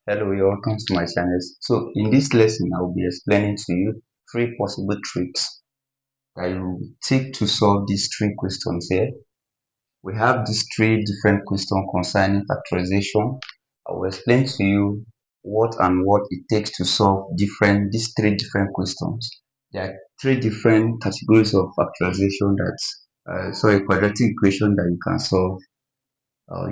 Hello, you're welcome to my channel. So in this lesson, I will be explaining to you three possible tricks that you will take to solve these three questions here. We have these three different questions concerning factorization. I will explain to you what it takes to solve these three different questions. There are three different categories of factorization quadratic equation that you can solve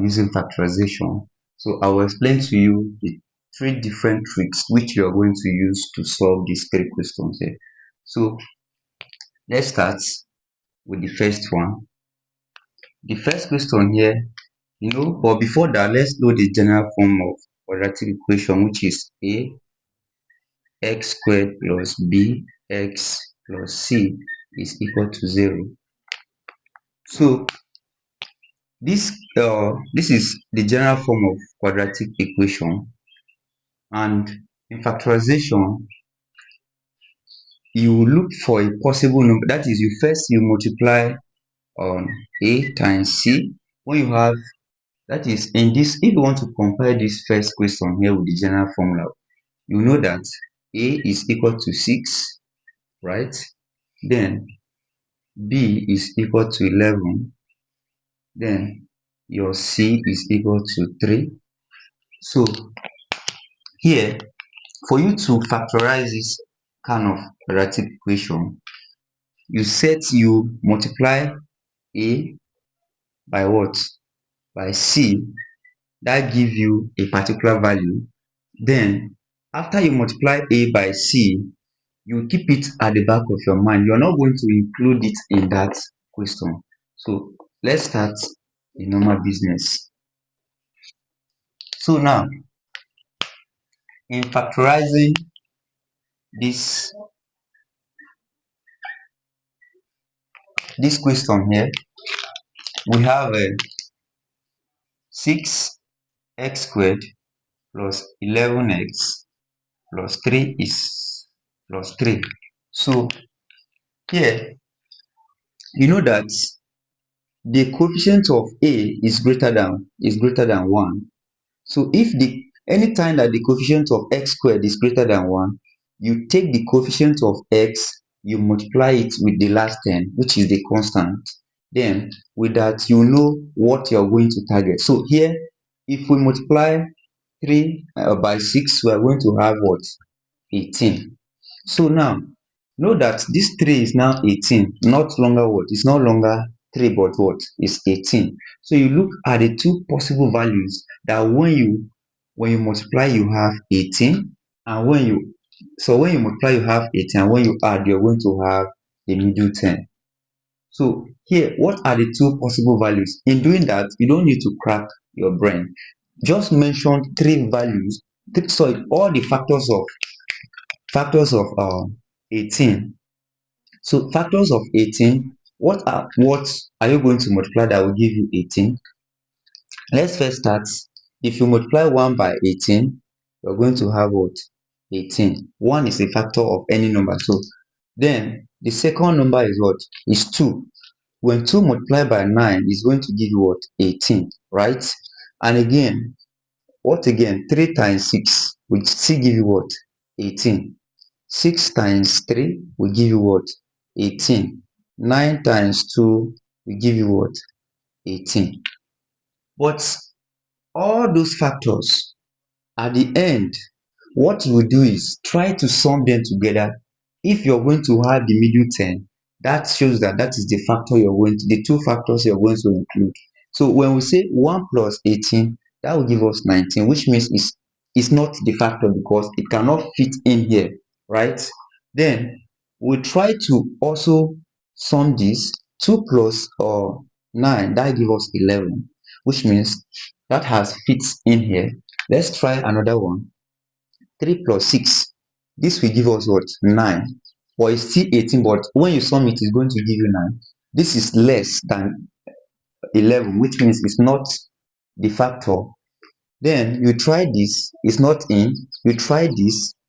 using factorization. So I will explain to you the three different tricks which you are going to use to solve these three questions here. So let's start with the first one. The first question here, but before that, let's know the general form of quadratic equation, which is a x squared plus b x plus c is equal to 0. So this is the general form of quadratic equation, and in factorization you look for a possible number. That is, you multiply a times c. When you have, that is, in this, if you want to compare this first question here with the general formula, you know that a is equal to 6, right? Then b is equal to 11, then your c is equal to 3. So here, for you to factorize this kind of quadratic equation, you multiply a by what? By c. That give you a particular value. Then after you multiply a by c, you keep it at the back of your mind. You're not going to include it in that question. So let's start a normal business. So now, in factorizing this question here, we have a 6x squared plus 11x plus 3 is plus 3. So here, you know that the coefficient of a is greater than 1. So if the anytime that the coefficient of x squared is greater than 1, you take the coefficient of x, you multiply it with the last term, which is the constant. Then with that, you know what you're going to target. So here, if we multiply 3 by 6, we are going to have what? 18. So now, know that this 3 is now 18, not longer what? It's no longer 3, but what? It's 18. So you look at the two possible values that when you multiply, you have 18, and when you multiply, you have 18, and when you add, you're going to have the middle term. So here, what are the two possible values? In doing that, you don't need to crack your brain. Just mention three values. So all the factors of 18. So factors of 18, what are you going to multiply that will give you 18? Let's first start. If you multiply 1 by 18, you're going to have what? 18. 1 is a factor of any number. So then the second number is what? Is 2. When 2 multiplied by 9 is going to give you what? 18, right? And again, 3 times 6 will still give you what? 18. 6 times 3 will give you what? 18. 9 times 2 will give you what? 18. But all those factors, at the end, what you will do is try to sum them together. If you're going to have the middle term, that shows that is the two factors you're going to include. So when we say 1 plus 18, that will give us 19, which means it's not the factor because it cannot fit in here, right? Then we try to also sum this. 2 plus 9, that gives us 11, which means that has fits in here. Let's try another one. 3 plus 6, this will give us what? 9. But it's still 18, but when you sum it, it's going to give you 9. This is less than 11, which means it's not the factor. Then you try this, it's not in. You try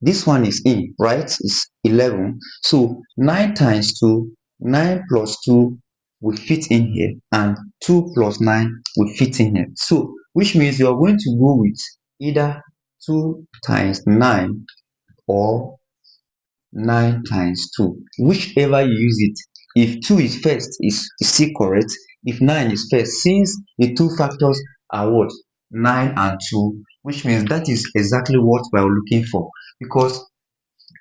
this one is in, right? It's 11. So 9 times 2, 9 plus 2 will fit in here, and 2 plus 9 will fit in here. So which means you are going to go with either 2 times 9 or 9 times 2, whichever you use it. If 2 is first, is still correct. If 9 is first, since the two factors are what? 9 and 2, which means that is exactly what we are looking for, because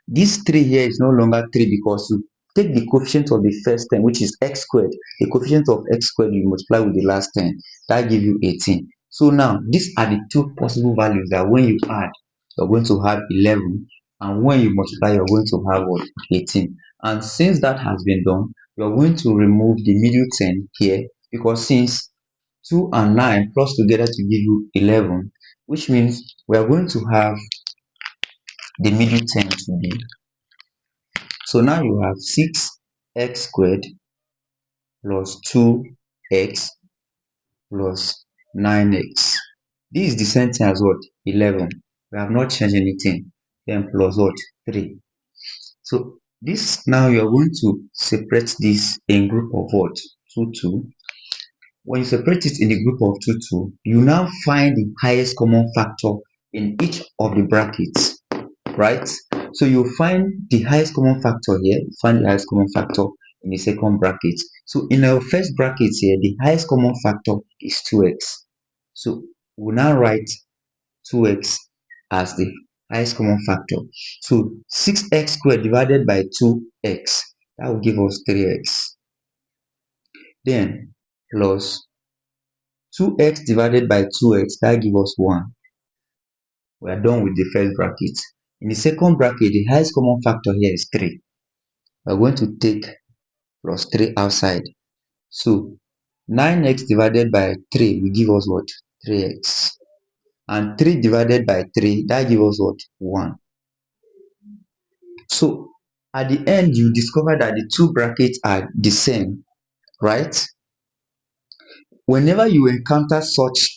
this 3 here is no longer 3, because you take the coefficient of the first term, which is x squared. The coefficient of x squared you multiply with the last term, that give you 18. So now these are the two possible values that when you add, you're going to have 11, and when you multiply, you're going to have what? 18. And since that has been done, you're going to remove the middle term here, because since 2 and 9 plus together to give you 11, which means we are going to have the middle term to be. So now you have 6x squared plus 2x plus 9x. This is the same thing as what? 11. We have not changed anything. Then plus what? 3. So this, now you are going to separate this in group of what? 2, 2. When you separate it in the group of 2, 2, you now find the highest common factor in each of the brackets, right? So you find the highest common factor here, find the highest common factor in the second bracket. So in our first bracket here, the highest common factor is 2x. So we'll now write 2x as the highest common factor. So 6x squared divided by 2x, that will give us 3x. Then plus 2x divided by 2x, that gives us 1. We are done with the first bracket. In the second bracket, the highest common factor here is 3. We are going to take plus 3 outside. So 9x divided by 3 will give us what? 3x. And 3 divided by 3, that gives us what? 1. So at the end, you discover that the two brackets are the same, right? Whenever you encounter such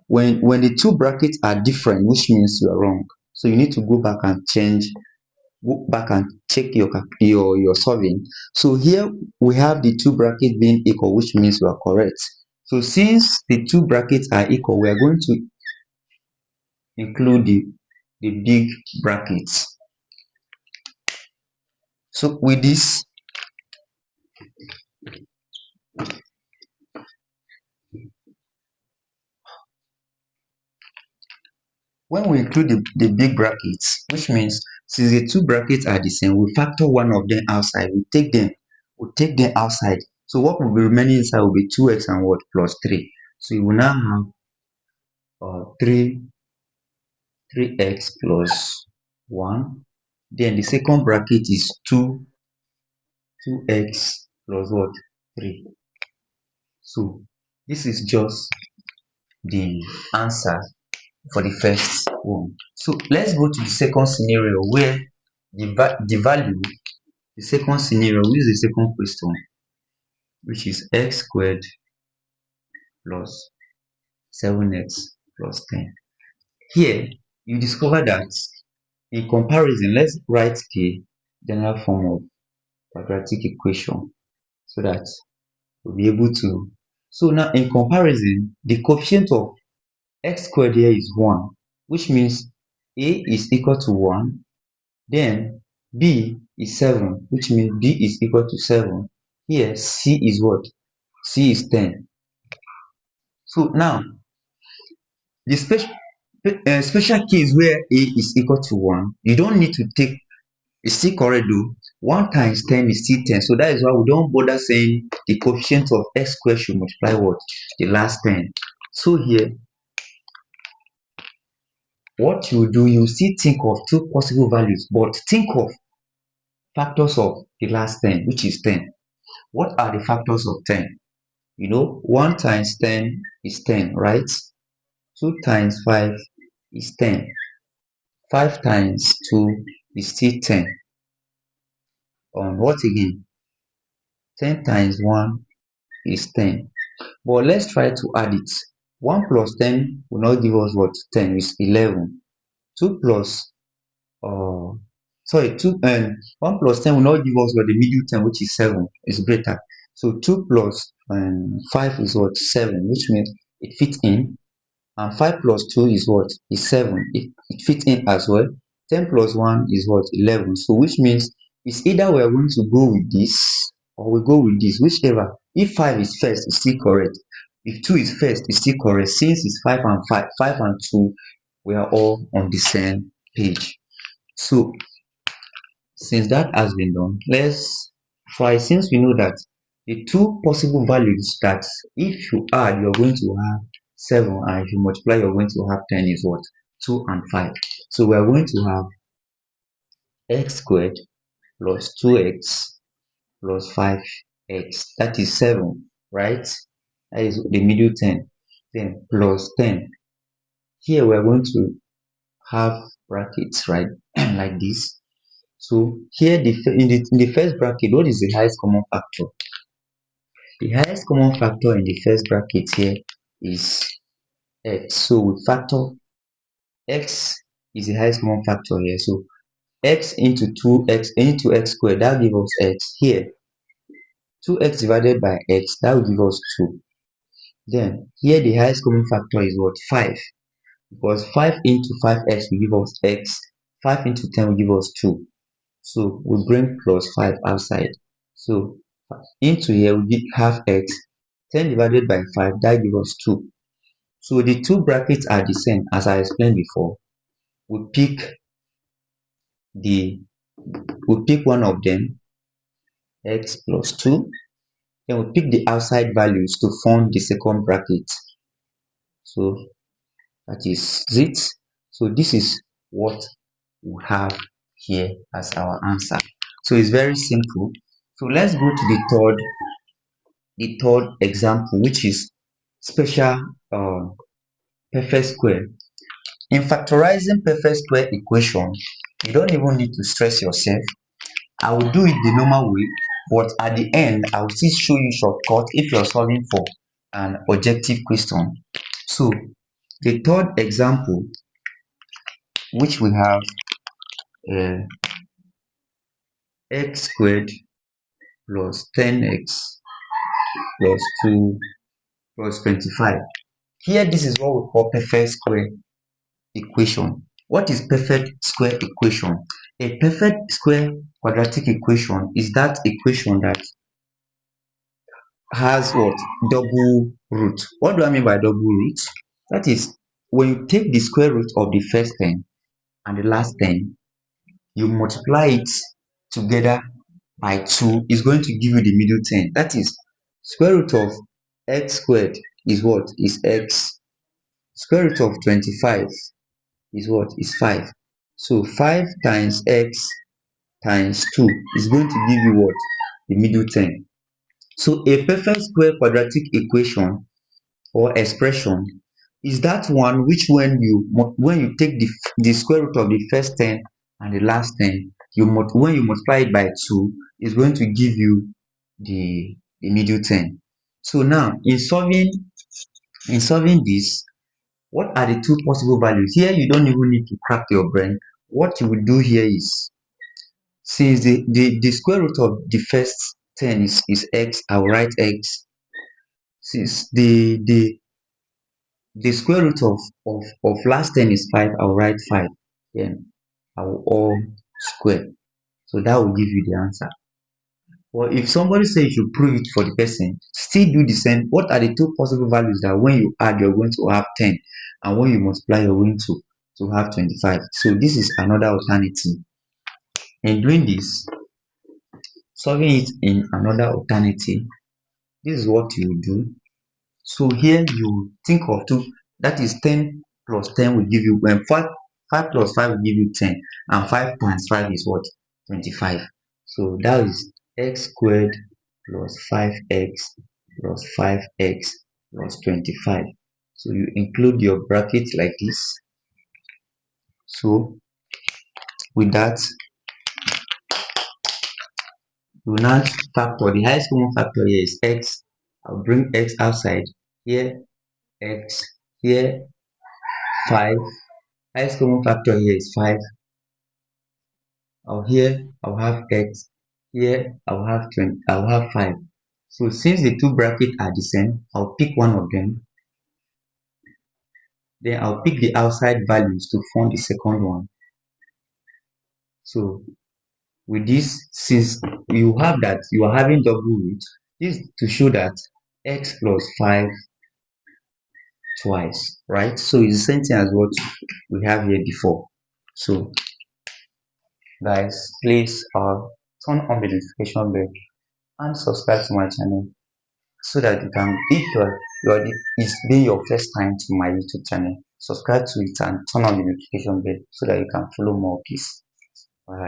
when the two brackets are different, which means you are wrong. So you need to go back and check your solving. So here we have the two brackets being equal, which means we are correct. So since the two brackets are equal, we are going to include the big brackets. So with this, when we include the big brackets, which means since the two brackets are the same, we factor one of them outside. We take them outside. So what will be remaining inside will be 2x and what? Plus 3. So you will now have 3x plus 1. Then the second bracket is 2x plus what? 3. So this is just the answer for the first one. So let's go to the second scenario where the second scenario, which is the second question, which is x squared plus 7x plus 10. Here you discover that in comparison, let's write the general form of quadratic equation so that we'll be able to. So now in comparison, the coefficient of x squared here is 1, which means a is equal to 1. Then b is 7, which means b is equal to 7. Here c is what? C is 10. So now the special case where a is equal to 1, you don't need to take, it's still correct though. 1 times 10 is still 10. So that is why we don't bother saying the coefficient of x squared should multiply what? The last 10. So here, what you do, you still think of two possible values, but think of factors of the last 10, which is 10. What are the factors of 10? 1 times 10 is 10, right? 2 times 5 is 10. 5 times 2 is still 10. What again? 10 times 1 is 10. But let's try to add it. 1 plus 10 will not give us what? 10 is 11. 2 plus sorry, 2 and 1 plus 10 will not give us what? The middle term, which is 7, is greater. So 2 plus 5 is what? 7, which means it fits in. And 5 plus 2 is what? Is 7. It fits in as well. 10 plus 1 is what? 11. So which means it's either we are going to go with this or we go with this, whichever. If 5 is first, it's still correct. If 2 is first, it's still correct. Since it's 5 and 5 and 2, we are all on the same page. So since that has been done, let's try. Since we know that the two possible values that if you add, you're going to have 7, and if you multiply, you're going to have 10 is what? 2 and 5. So we are going to have x squared plus 2x plus 5x. That is 7, right? That is the middle 10. Then plus 10. Here we are going to have brackets, right? Like this. So here in the first bracket, what is the highest common factor? The highest common factor in the first bracket here is x. So we factor x is the highest common factor here. So x into 2x into x squared, that gives us x. Here 2x divided by x, that will give us 2. Then here the highest common factor is what? 5. Because 5 into 5x will give us x. 5 into 10 will give us 2. So we bring plus 5 outside. So into here we have x. 10 divided by 5, that gives us 2. So the two brackets are the same as I explained before. We pick the we pick one of them, x plus 2. Then we pick the outside values to form the second bracket. So that is it. So this is what we have here as our answer. So it's very simple. So let's go to the third example, which is special perfect square. In factorizing perfect square equation, you don't even need to stress yourself. I will do it the normal way, but at the end, I will still show you shortcut if you're solving for an objective question. So the third example, which we have uh, x squared plus 10x plus 2 plus 25. Here, this is what we call perfect square equation. What is perfect square equation? A perfect square quadratic equation is that equation that has what? Double root. What do I mean by double root? That is, when you take the square root of the first term and the last term, you multiply it together by 2, is going to give you the middle term. That is, square root of x squared is what? Is x. Square root of 25 is what? Is 5. So 5 times x times 2 is going to give you what? The middle term. So a perfect square quadratic equation or expression is that one which when you take the square root of the first term and the last term, when you multiply it by 2, is going to give you the middle term. So now in solving this, what are the two possible values? Here you don't even need to crack your brain. What you will do here is, since the square root of the first term is x, I will write x. Since the square root of last term is 5, I will write 5. Then I will all square. So that will give you the answer. Or if somebody says you should prove it for the person, still do the same. What are the two possible values that when you add, you're going to have 10, and when you multiply, you're going to have 25? So this is another alternative. In doing this, solving it in another alternative, this is what you will do. So here you think of 2, that is 10 plus 10 will give you, when 5 plus 5 will give you 10, and 5 times 5 is what? 25. So that is x squared plus 5x plus 5x plus 25. So you include your brackets like this. So with that, you will now factor. The highest common factor here is x. I'll bring x outside. Here x, here 5. Highest common factor here is 5. Here I'll have x. Here I'll have 20. I'll have 5. So since the two brackets are the same, I'll pick one of them. Then I'll pick the outside values to form the second one. So with this, since you have that you are having double root, this is to show that x plus 5 twice, right? So it's the same thing as what we have here before. So guys, please turn on the notification bell and subscribe to my channel so that you can, if it's been your first time to my YouTube channel, subscribe to it and turn on the notification bell so that you can follow more of this. All right.